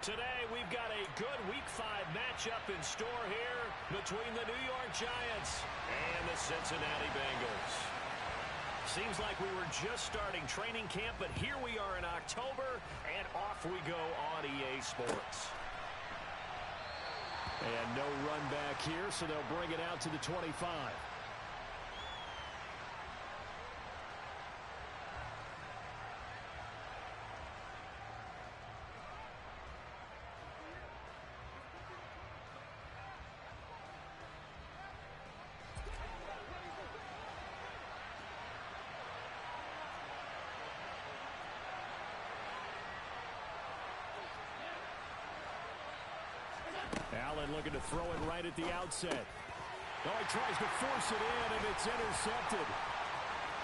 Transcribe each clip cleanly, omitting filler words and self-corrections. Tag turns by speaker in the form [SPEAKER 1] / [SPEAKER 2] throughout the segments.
[SPEAKER 1] Today, we've got a good Week 5 matchup in store here between the New York Giants and the Cincinnati Bengals. Seems like we were just starting training camp, but here we are in October, and off we go on EA Sports. And no run back here, so they'll bring it out to the 25. Allen looking to throw it right at the outset. Oh, he tries to force it in, and it's intercepted.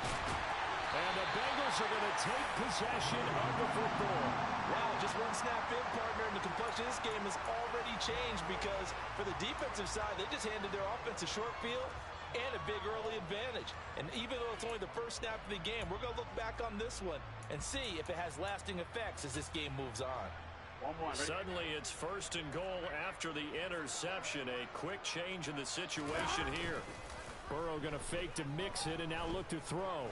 [SPEAKER 1] And the Bengals are going to take possession of the football.
[SPEAKER 2] Wow, just one snap in, partner, and the complexion of this game has already changed because for the defensive side, they just handed their offense a short field and a big early advantage. And even though it's only the first snap of the game, we're going to look back on this one and see if it has lasting effects as this game moves on.
[SPEAKER 1] Suddenly it's 1st and goal after the interception. A quick change in the situation here. Burrow going to fake to mix it and now look to throw.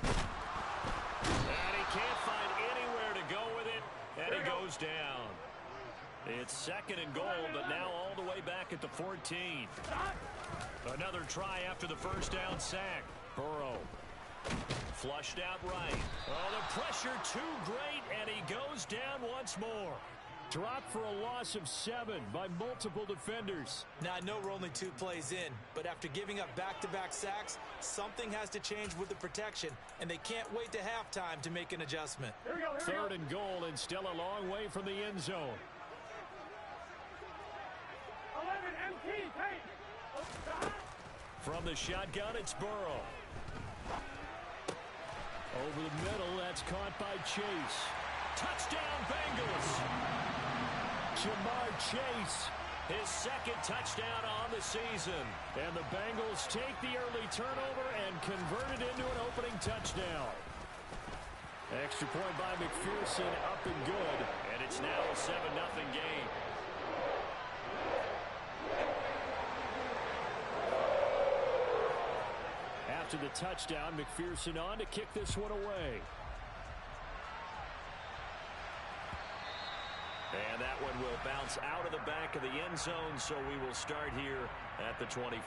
[SPEAKER 1] And he can't find anywhere to go with it, and he goes down. It's 2nd and goal, but now all the way back at the 14. Another try after the first down sack. Burrow. Flushed out right. Oh, the pressure too great, and he goes down once more. Dropped for a loss of 7 by multiple defenders.
[SPEAKER 2] Now, I know we're only 2 plays in, but after giving up back-to-back sacks, something has to change with the protection, and they can't wait to halftime to make an adjustment.
[SPEAKER 1] 3rd and goal, and still a long way from the end zone.
[SPEAKER 3] 11 MT,
[SPEAKER 1] From the shotgun, it's Burrow. Over the middle, that's caught by Chase. Touchdown, Bengals! Jamar Chase, his 2nd touchdown on the season. And the Bengals take the early turnover and convert it into an opening touchdown. Extra point by McPherson, up and good. And it's now a 7-0 game. After the touchdown, McPherson on to kick this one away. And that one will bounce out of the back of the end zone, so we will start here at the 25.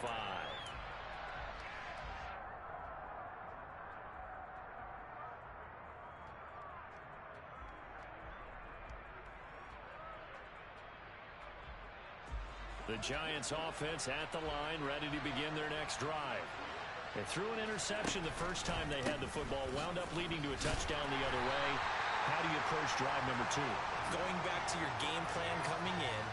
[SPEAKER 1] The Giants offense at the line, ready to begin their next drive. They threw an interception the first time they had the football, wound up leading to a touchdown the other way. How do you approach drive number 2?
[SPEAKER 2] Going back to your game plan coming in,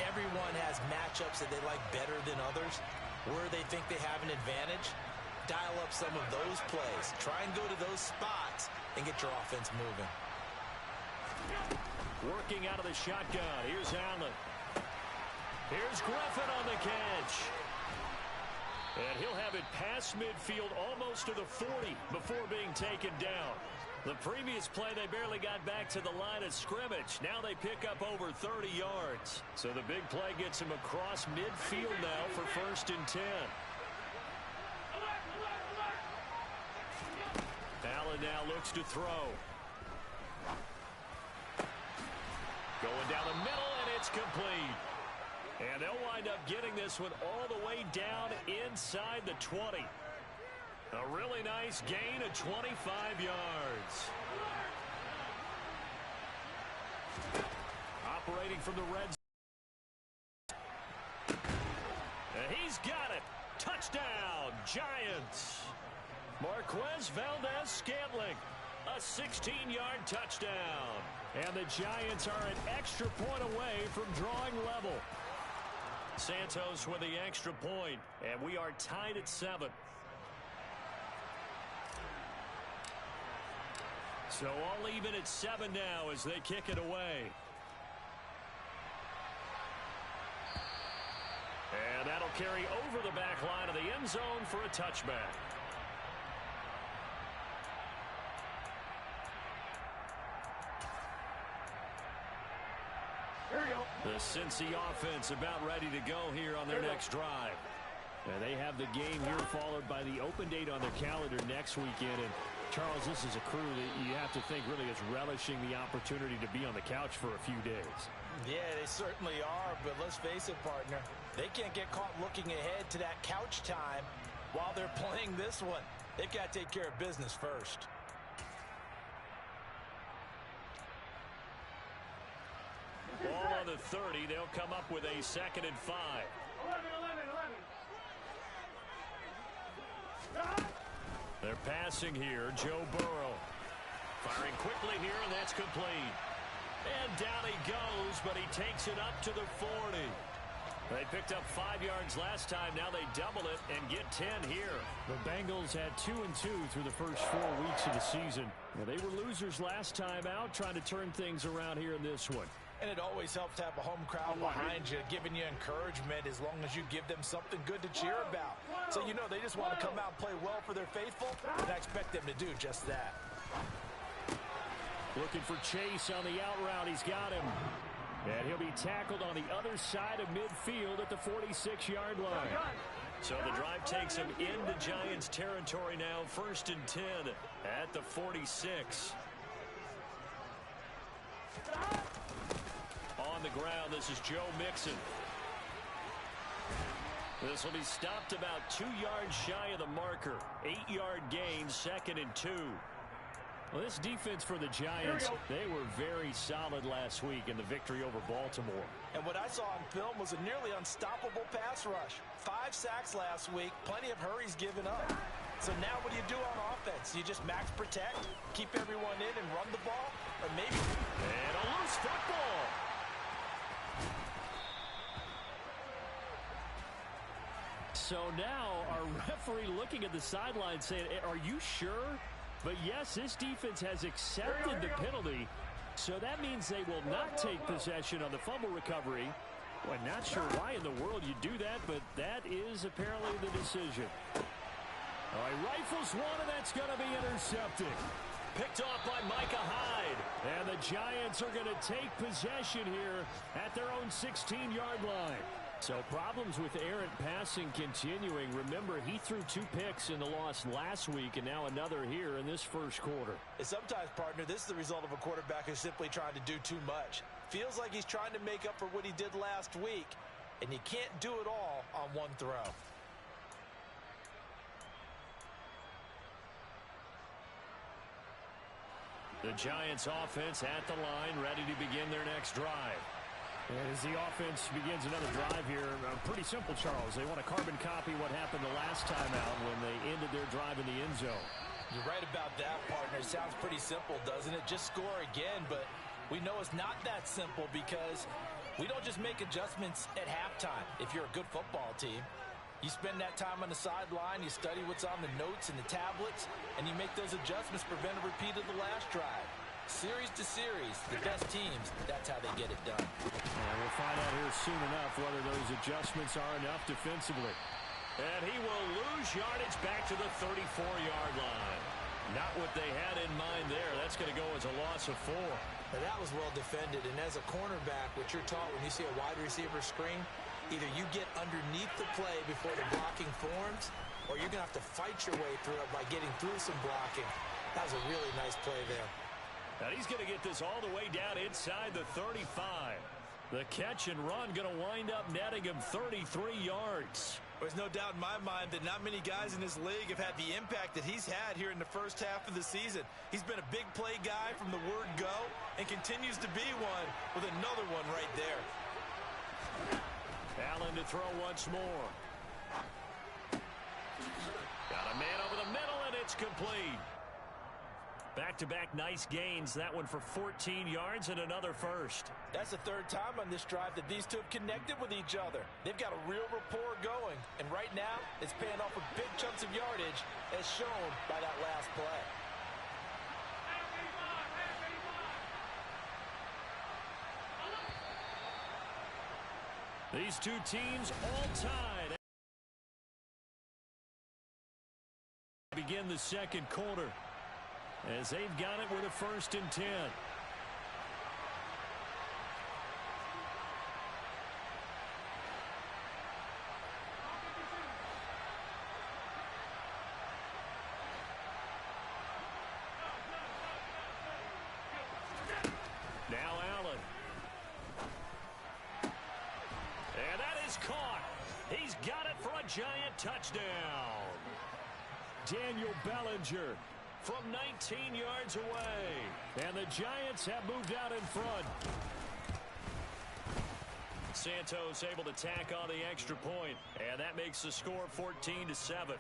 [SPEAKER 2] everyone has matchups that they like better than others. Where they think they have an advantage, dial up some of those plays. Try and go to those spots and get your offense moving.
[SPEAKER 1] Working out of the shotgun. Here's Allen. Here's Griffin on the catch. And he'll have it past midfield almost to the 40 before being taken down. The previous play, they barely got back to the line of scrimmage. Now they pick up over 30 yards. So the big play gets him across midfield now for 1st and 10. Allen now looks to throw. Going down the middle, and it's complete. And they'll wind up getting this one all the way down inside the 20. A really nice gain of 25 yards. Operating from the red zone. And he's got it. Touchdown, Giants. Marquez Valdez-Scantling, a 16-yard touchdown. And the Giants are an extra point away from drawing level. Santos with the extra point, and we are tied at 7. So all even at 7 now as they kick it away. And that'll carry over the back line of the end zone for a touchback. The Cincy offense about ready to go here on their next drive. And they have the game here followed by the open date on their calendar next weekend. And Charles, this is a crew that you have to think really is relishing the opportunity to be on the couch for a few days.
[SPEAKER 2] Yeah, they certainly are, but let's face it, partner. They can't get caught looking ahead to that couch time while they're playing this one. They've got to take care of business first.
[SPEAKER 1] Ball on the 30. They'll come up with a 2nd and 5.
[SPEAKER 3] 11.
[SPEAKER 1] They're passing here. Joe Burrow firing quickly here, and that's complete. And down he goes, but he takes it up to the 40. They picked up 5 yards last time. Now they double it and get 10 here. The Bengals had 2-2 through the first 4 weeks of the season. Well, they were losers last time out, trying to turn things around here in this one.
[SPEAKER 2] And it always helps to have a home crowd behind you, giving you encouragement as long as you give them something good to cheer about. So, you know, they just want to come out and play well for their faithful, and I expect them to do just that.
[SPEAKER 1] Looking for Chase on the out route. He's got him. And he'll be tackled on the other side of midfield at the 46-yard line. So the drive takes him into Giants territory now. 1st and 10 at the 46. On the ground, this is Joe Mixon. This will be stopped about 2 yards shy of the marker. 8-yard gain, 2nd and 2. Well, this defense for the Giants, they were very solid last week in the victory over Baltimore.
[SPEAKER 2] And what I saw on film was a nearly unstoppable pass rush. 5 sacks last week, plenty of hurries given up. So now what do you do on offense? You just max protect, keep everyone in and run the ball? Or maybe...
[SPEAKER 1] And a loose football. So now our referee looking at the sideline saying, are you sure? But yes, this defense has accepted the penalty, so that means they will not take possession on the fumble recovery. Well, I'm not sure why in the world you do that, but that is apparently the decision. All right, rifles one, and that's going to be intercepted. Picked off by Micah Hyde. And the Giants are going to take possession here at their own 16-yard line. So problems with errant passing continuing. Remember, he threw 2 picks in the loss last week and now another here in this first quarter.
[SPEAKER 2] And sometimes, partner, this is the result of a quarterback who's simply trying to do too much. Feels like he's trying to make up for what he did last week, and you can't do it all on one throw.
[SPEAKER 1] The Giants offense at the line, ready to begin their next drive. And as the offense begins another drive here, pretty simple, Charles. They want to carbon copy what happened the last time out when they ended their drive in the end zone.
[SPEAKER 2] You're right about that, partner. Sounds pretty simple, doesn't it? Just score again, but we know it's not that simple because we don't just make adjustments at halftime if you're a good football team. You spend that time on the sideline, you study what's on the notes and the tablets, and you make those adjustments, prevent a repeat of the last drive. Series to series, the best teams, that's how they get it done.
[SPEAKER 1] And we'll find out here soon enough whether those adjustments are enough defensively. And he will lose yardage back to the 34-yard line. Not what they had in mind there. That's going to go as a loss of 4.
[SPEAKER 2] Now that was well defended, and as a cornerback, what you're taught when you see a wide receiver screen, either you get underneath the play before the blocking forms, or you're going to have to fight your way through it by getting through some blocking. That was a really nice play there.
[SPEAKER 1] And he's going to get this all the way down inside the 35. The catch and run going to wind up netting him 33 yards.
[SPEAKER 2] There's no doubt in my mind that not many guys in this league have had the impact that he's had here in the first half of the season. He's been a big play guy from the word go and continues to be one with another one right there.
[SPEAKER 1] Allen to throw once more. Got a man over the middle, and it's complete. Back-to-back nice gains. That one for 14 yards and another first.
[SPEAKER 2] That's the 3rd time on this drive that these two have connected with each other. They've got a real rapport going, and right now it's paying off with big chunks of yardage as shown by that last play.
[SPEAKER 1] These two teams all tied. Begin the second quarter as they've got it with a 1st and 10. is caught. He's got it for a giant touchdown. Daniel Bellinger from 19 yards away. And the Giants have moved out in front. Santos able to tack on the extra point, and that makes the score 14-7.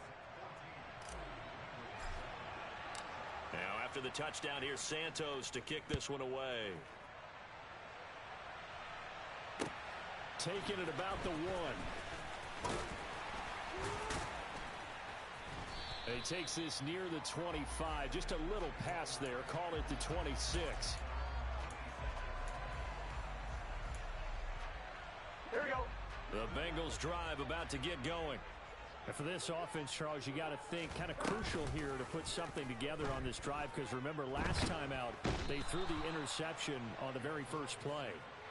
[SPEAKER 1] Now after the touchdown, here's Santos to kick this one away. Taking it about the 1. And he takes this near the 25. Just a little pass there. Call it the 26.
[SPEAKER 3] Here we go.
[SPEAKER 1] The Bengals drive about to get going.
[SPEAKER 4] And for this offense, Charles, you got to think kind of crucial here to put something together on this drive, because remember last time out they threw the interception on the very first play.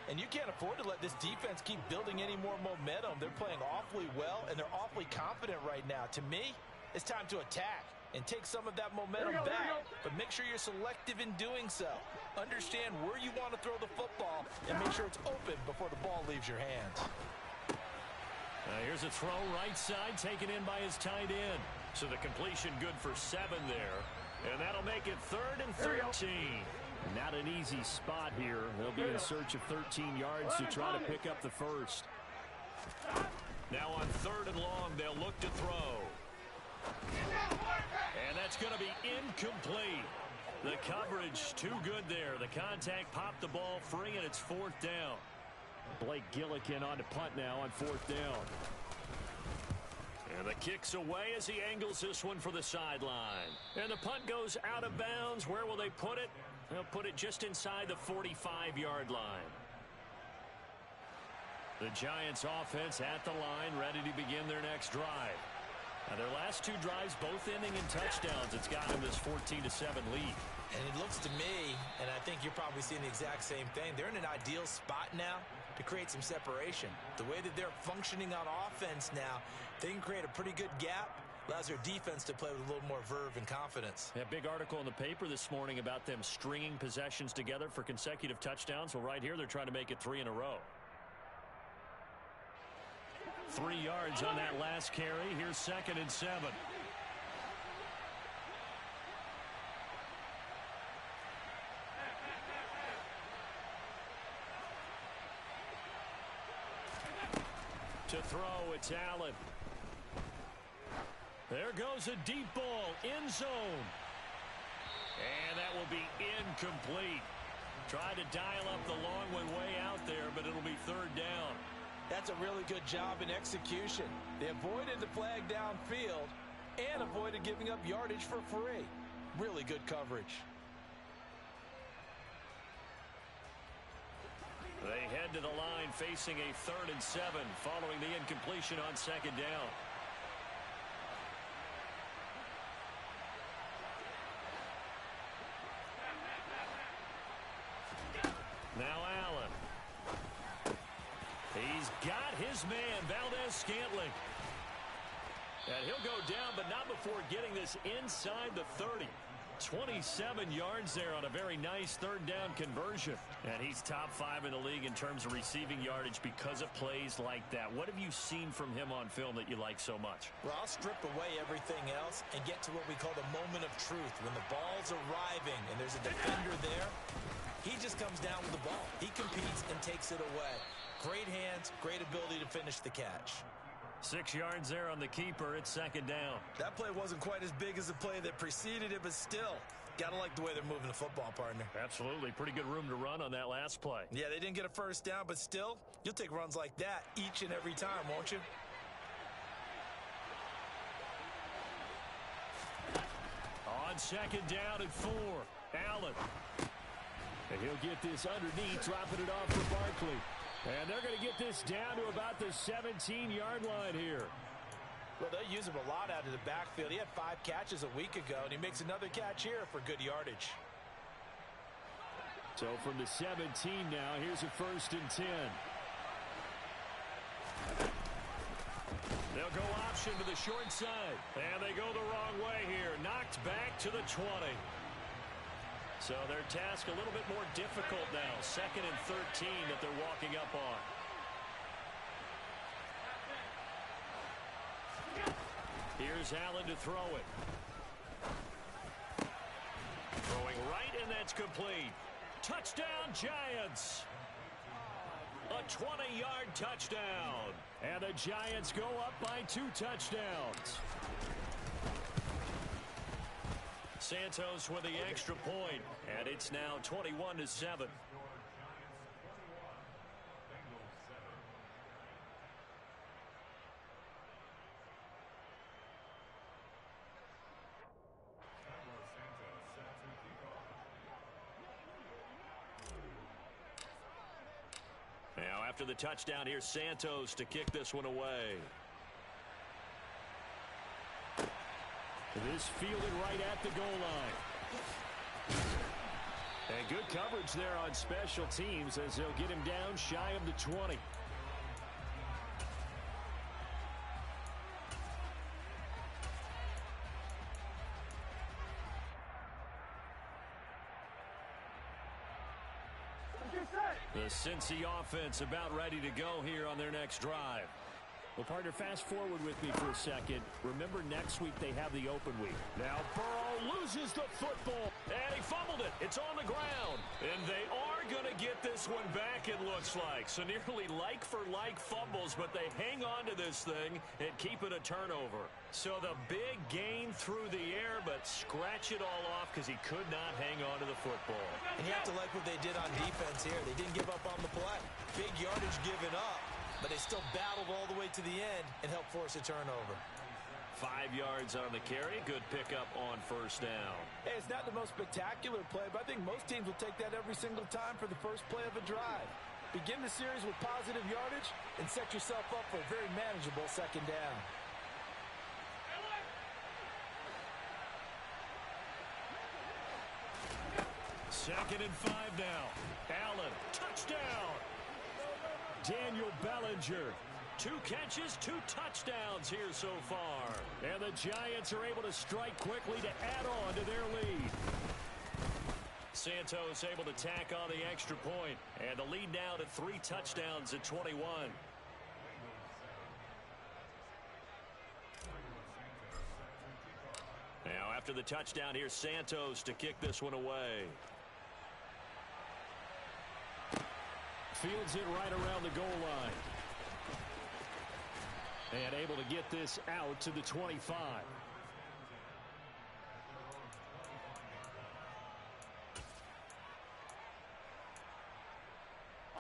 [SPEAKER 2] And you can't afford to let this defense keep building any more momentum. They're playing awfully well, and they're awfully confident right now. To me, it's time to attack and take some of that momentum back. But make sure you're selective in doing so. Understand where you want to throw the football and make sure it's open before the ball leaves your hands.
[SPEAKER 1] Here's a throw right side, taken in by his tight end. So the completion good for 7 there. And that'll make it 3rd and 13.
[SPEAKER 4] Not an easy spot here. They'll be in search of 13 yards to try to pick up the first.
[SPEAKER 1] Now on 3rd and long, they'll look to throw. And that's going to be incomplete. The coverage too good there. The contact popped the ball free, and it's 4th down.
[SPEAKER 4] Blake Gillikin on to punt now on 4th down.
[SPEAKER 1] And the kick's away as he angles this one for the sideline. And the punt goes out of bounds. Where will they put it? They'll put it just inside the 45-yard line. The Giants offense at the line, ready to begin their next drive. Now their last 2 drives both ending in touchdowns. It's got them this 14-7 lead.
[SPEAKER 2] And it looks to me, and I think you're probably seeing the exact same thing, they're in an ideal spot now to create some separation. The way that they're functioning on offense now, they can create a pretty good gap. Allows their defense to play with a little more verve and confidence.
[SPEAKER 1] A big article in the paper this morning about them stringing possessions together for consecutive touchdowns. Well, right here, they're trying to make it 3 in a row. 3 yards on that last carry. Here's 2nd and 7. To throw, it's Allen. There goes a deep ball, end zone. And that will be incomplete. Tried to dial up the long one way out there, but it'll be 3rd down.
[SPEAKER 2] That's a really good job in execution. They avoided the flag downfield and avoided giving up yardage for free. Really good coverage.
[SPEAKER 1] They head to the line facing a 3rd and 7 following the incompletion on 2nd down. Now Allen. He's got his man, Valdez-Scantling. And he'll go down, but not before getting this inside the 30. 27 yards there on a very nice 3rd down conversion. And he's top 5 in the league in terms of receiving yardage because of plays like that. What have you seen from him on film that you like so much?
[SPEAKER 2] Well, I'll strip away everything else and get to what we call the moment of truth. When the ball's arriving and there's a defender there, he just comes down with the ball. He competes and takes it away. Great hands, great ability to finish the catch.
[SPEAKER 1] 6 yards there on the keeper. It's 2nd down.
[SPEAKER 2] That play wasn't quite as big as the play that preceded it, but still, gotta like the way they're moving the football, partner.
[SPEAKER 1] Absolutely. Pretty good room to run on that last play.
[SPEAKER 2] Yeah, they didn't get a 1st down, but still, you'll take runs like that each and every time, won't you?
[SPEAKER 1] On 2nd down and 4. Allen.
[SPEAKER 4] And he'll get this underneath, dropping it off for Barkley. And they're going to get this down to about the 17-yard line here.
[SPEAKER 2] Well, they use him a lot out of the backfield. He had 5 catches a week ago, and he makes another catch here for good yardage.
[SPEAKER 4] So from the 17 now, here's a 1st and 10.
[SPEAKER 1] They'll go option to the short side. And they go the wrong way here. Knocked back to the 20. So their task a little bit more difficult now. 2nd and 13 that they're walking up on. Here's Allen to throw it. Throwing right, and that's complete. Touchdown, Giants. A 20-yard touchdown.
[SPEAKER 4] And the Giants go up by 2 touchdowns.
[SPEAKER 1] Santos with the extra point, and it's now 21-7. Now after the touchdown, here's Santos to kick this one away.
[SPEAKER 4] This fielded right at the goal line. And good coverage there on special teams as they'll get him down shy of the 20.
[SPEAKER 1] The Cincy offense about ready to go here on their next drive.
[SPEAKER 4] Well, partner, fast forward with me for a second. Remember, next week they have the open week. Now Burrow loses the football.
[SPEAKER 1] And he fumbled it. It's on the ground. And they are going to get this one back, it looks like. So nearly like-for-like fumbles, but they hang on to this thing and keep it a turnover. So the big gain through the air, but scratch it all off because he could not hang on to the football.
[SPEAKER 2] And you have to like what they did on defense here. They didn't give up on the play. Big yardage given up, but they still battled all the way to the end and helped force a turnover.
[SPEAKER 1] 5 yards on the carry. Good pickup on first down.
[SPEAKER 2] Hey, it's not the most spectacular play, but I think most teams will take that every single time for the first play of a drive. Begin the series with positive yardage and set yourself up for a very manageable second down.
[SPEAKER 1] Second and 5 now. Allen, touchdown.
[SPEAKER 4] Daniel Bellinger.
[SPEAKER 1] 2 catches, 2 touchdowns here so far.
[SPEAKER 4] And the Giants are able to strike quickly to add on to their lead.
[SPEAKER 1] Santos able to tack on the extra point. And the lead now to 3 touchdowns at 21. Now after the touchdown, here's Santos to kick this one away.
[SPEAKER 4] Fields it right around the goal line. And able to get this out to the 25.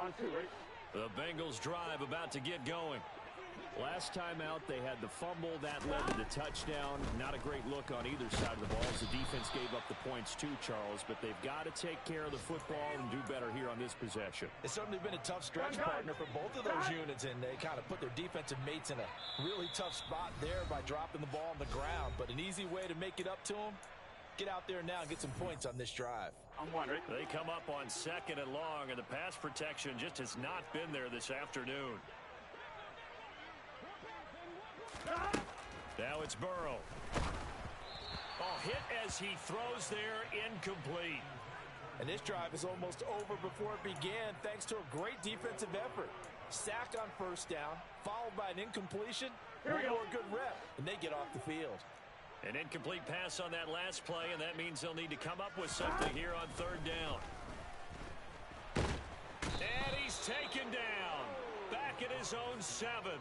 [SPEAKER 3] On 2, right?
[SPEAKER 1] The Bengals drive about to get going.
[SPEAKER 4] Last time out, they had the fumble. That led to the touchdown. Not a great look on either side of the ball as the defense gave up the points too, Charles. But they've got to take care of the football and do better here on this possession.
[SPEAKER 2] It's certainly been a tough stretch, partner, for both of those units, and they kind of put their defensive mates in a really tough spot there by dropping the ball on the ground. But an easy way to make it up to them, get out there now and get some points on this drive.
[SPEAKER 3] On 1, right?
[SPEAKER 1] They come up on 2nd and long, and the pass protection just has not been there this afternoon. Now it's Burrow. Oh, hit as he throws there, incomplete.
[SPEAKER 2] And this drive is almost over before it began thanks to a great defensive effort. Sack on first down, followed by an incompletion. One more good rep, and they get off the field.
[SPEAKER 1] An incomplete pass on that last play, and that means they'll need to come up with something here on 3rd down. And he's taken down. Back at his own 7.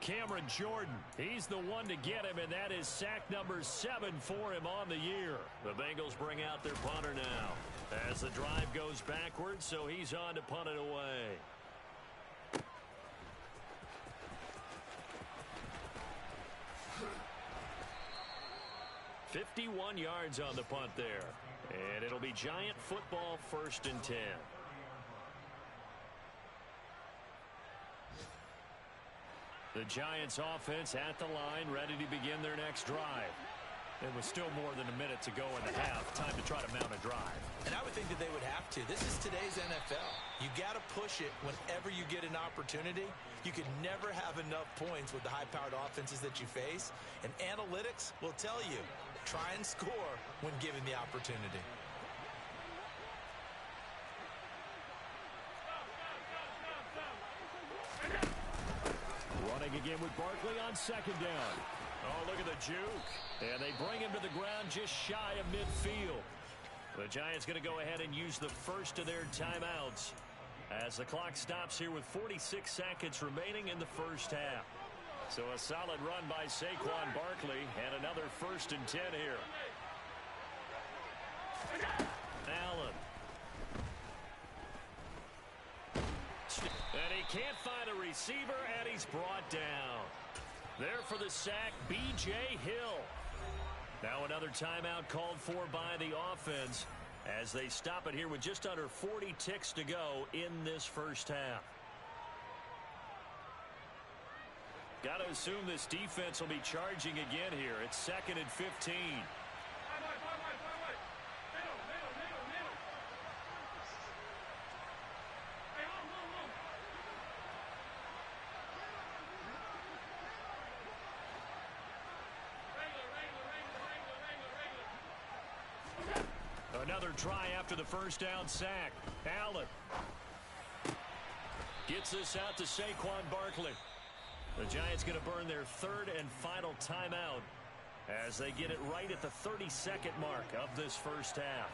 [SPEAKER 1] Cameron Jordan, he's the one to get him, and that is sack number 7 for him on the year. The Bengals bring out their punter now as the drive goes backwards, so he's on to punt it away. "51 yards on the punt there, and it'll be Giant football 1st and 10. The Giants offense at the line, ready to begin their next drive.
[SPEAKER 4] There was still more than a minute to go in the half. Time to try to mount a drive.
[SPEAKER 2] And I would think that they would have to. This is today's NFL. You got to push it whenever you get an opportunity. You could never have enough points with the high-powered offenses that you face. And analytics will tell you, try and score when given the opportunity.
[SPEAKER 4] Running again with Barkley on 2nd down.
[SPEAKER 1] Oh, look at the juke. And they bring him to the ground just shy of midfield. The Giants going to go ahead and use the first of their timeouts as the clock stops here with 46 seconds remaining in the first half. So a solid run by Saquon Barkley and another 1st and 10 here. Allen. And he can't find a receiver, and he's brought down. There for the sack, B.J. Hill. Now another timeout called for by the offense as they stop it here with just under 40 ticks to go in this first half. Got to assume this defense will be charging again here. It's 2nd and 15. Another try after the first down sack. Allen gets this out to Saquon Barkley. The Giants going to burn their 3rd and final timeout as they get it right at the 32nd mark of this first half.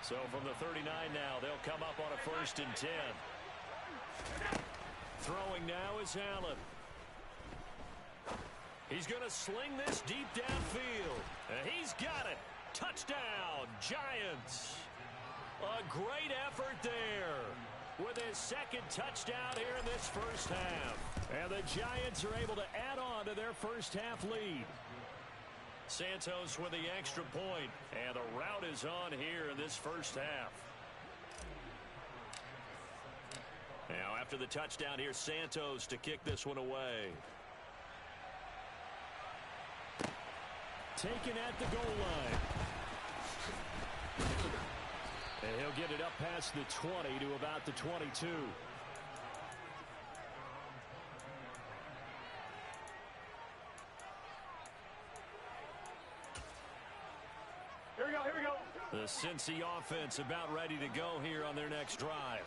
[SPEAKER 1] So from the 39 now, they'll come up on a 1st and 10. Throwing now is Allen. He's going to sling this deep downfield. And he's got it. Touchdown, Giants. A great effort there with his 2nd touchdown here in this first half. And the Giants are able to add on to their first half lead. Santos with the extra point, and the route is on here in this first half. Now after the touchdown, here's Santos to kick this one away. Taken at the goal line. And he'll get it up past the 20 to about the 22.
[SPEAKER 3] Here we go, here we go.
[SPEAKER 1] The Cincy offense about ready to go here on their next drive.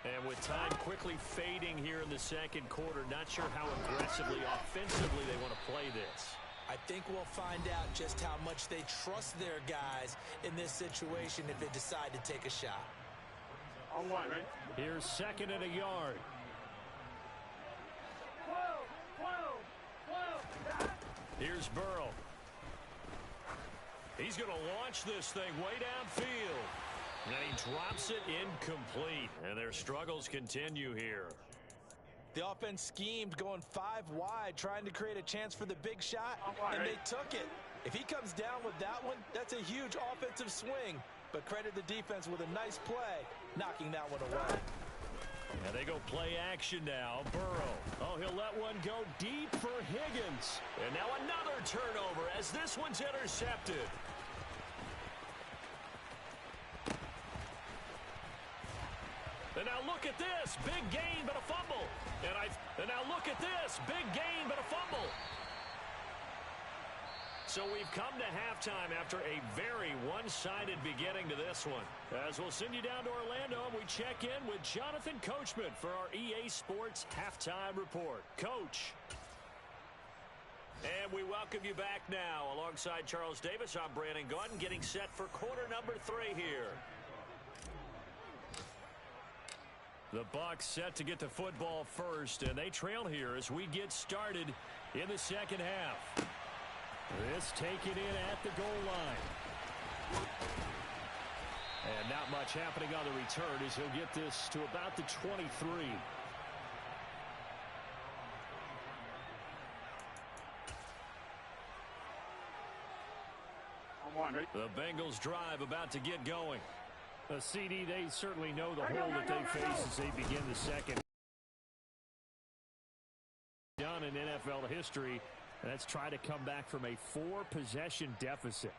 [SPEAKER 1] And with time quickly fading here in the second quarter, not sure how aggressively, offensively they want to play this.
[SPEAKER 2] I think we'll find out just how much they trust their guys in this situation if they decide to take a shot.
[SPEAKER 3] On one, right?
[SPEAKER 1] Here's 2nd and a yard.
[SPEAKER 3] 12.
[SPEAKER 1] Here's Burrow. He's going to launch this thing way downfield. And he drops it incomplete. And their struggles continue here.
[SPEAKER 2] The offense schemed going 5 wide, trying to create a chance for the big shot, and they took it. If he comes down with that one, that's a huge offensive swing. But credit the defense with a nice play, knocking that one away.
[SPEAKER 1] And they go play action now. Burrow. Oh, he'll let one go deep for Higgins. And now another turnover as this one's intercepted. And now look at this. Big gain, but a fumble. And now look at this. Big gain, but a fumble. So we've come to halftime after a very one-sided beginning to this one. As we'll send you down to Orlando, and we check in with Jonathan Coachman for our EA Sports Halftime Report. Coach. And we welcome you back now. Alongside Charles Davis, I'm Brandon Gaudin, getting set for quarter number 3 here. The Bucs set to get the football first, and they trail here as we get started in the second half. This taken in at the goal line. And not much happening on the return as he'll get this to about the 23. The Bengals drive about to get going. CD, they certainly know the hole that they face as they begin the second. Done in NFL history. Let's try to come back from a 4-possession deficit.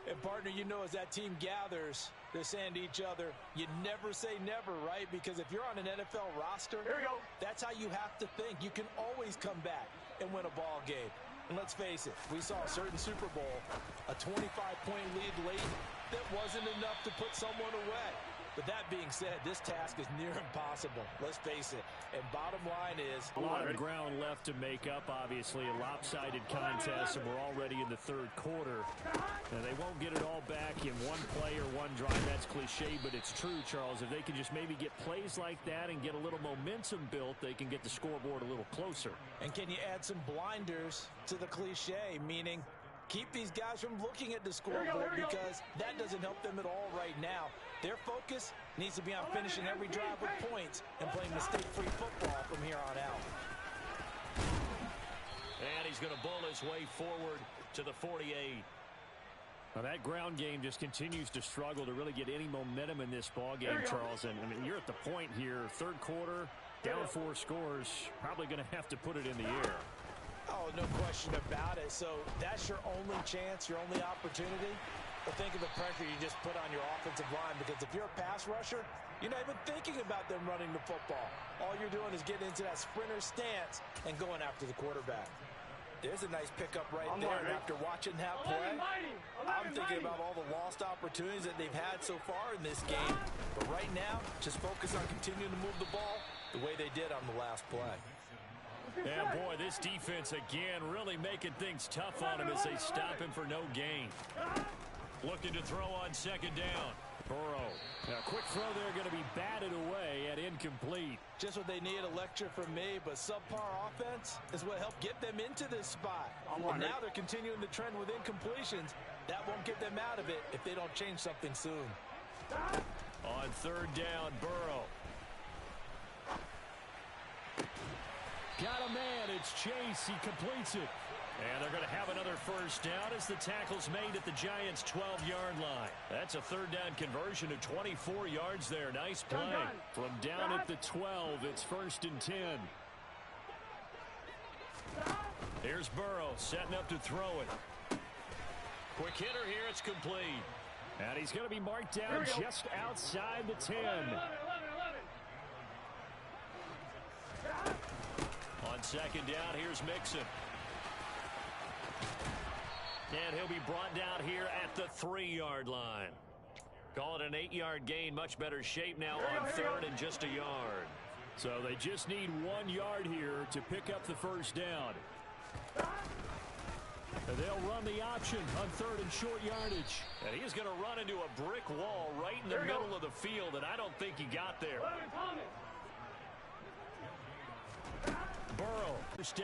[SPEAKER 2] And, partner, you know, as that team gathers, they're saying to each other, you never say never, right? Because if you're on an NFL roster,
[SPEAKER 3] here we go.
[SPEAKER 2] That's how you have to think. You can always come back and win a ball game. And let's face it, we saw a certain Super Bowl, a 25-point lead late that wasn't enough to put someone away. But that being said, this task is near impossible. Let's face it. And bottom line is,
[SPEAKER 4] a lot of ground left to make up, obviously. A lopsided contest, and we're already in the third quarter. And they won't get it all back in one play or one drive. That's cliche, but it's true, Charles. If they can just maybe get plays like that and get a little momentum built, they can get the scoreboard a little closer.
[SPEAKER 2] And can you add some blinders to the cliche, meaning keep these guys from looking at the scoreboard, because that doesn't help them at all right now. Their focus needs to be on finishing every drive with points and playing mistake-free football from here on out.
[SPEAKER 1] And he's going to bull his way forward to the 48.
[SPEAKER 4] Now that ground game just continues to struggle to really get any momentum in this ball game, Charles. And I mean, you're at the point here, third quarter, down 4 scores, probably going to have to put it in the air.
[SPEAKER 2] Oh, no question about it. So that's your only chance, your only opportunity. But think of the pressure you just put on your offensive line, because if you're a pass rusher, you're not even thinking about them running the football. All you're doing is getting into that sprinter stance and going after the quarterback. There's a nice pickup right there. And after watching that play, I'm thinking about all the lost opportunities that they've had so far in this game. But right now, just focus on continuing to move the ball the way they did on the last play.
[SPEAKER 1] And boy, this defense again really making things tough on him as they stop him for no gain. Looking to throw on second down. Burrow. Now, a quick throw there, going to be batted away at incomplete.
[SPEAKER 2] Just what they need, a lecture from me, but subpar offense is what helped get them into this spot. And now they're continuing the trend with incompletions. That won't get them out of it if they don't change something soon.
[SPEAKER 1] On third down, Burrow.
[SPEAKER 4] Got a man. It's Chase. He completes it.
[SPEAKER 1] And they're going to have another first down as the tackle's made at the Giants' 12-yard line. That's a third down conversion of 24 yards there. Nice play. From down at the 12, it's 1st and 10. Here's Burrow setting up to throw it. Quick hitter here. It's complete.
[SPEAKER 4] And he's going to be marked down just outside the 10.
[SPEAKER 1] On second down, here's Mixon. And he'll be brought down here at the 3-yard line. Call it an 8-yard gain. Much better shape now on third and just a yard.
[SPEAKER 4] So they just need 1 yard here to pick up the first down. And they'll run the option on third and short yardage.
[SPEAKER 1] And he's going to run into a brick wall right in the middle of the field, and I don't think he got there.
[SPEAKER 4] Burrow, first down.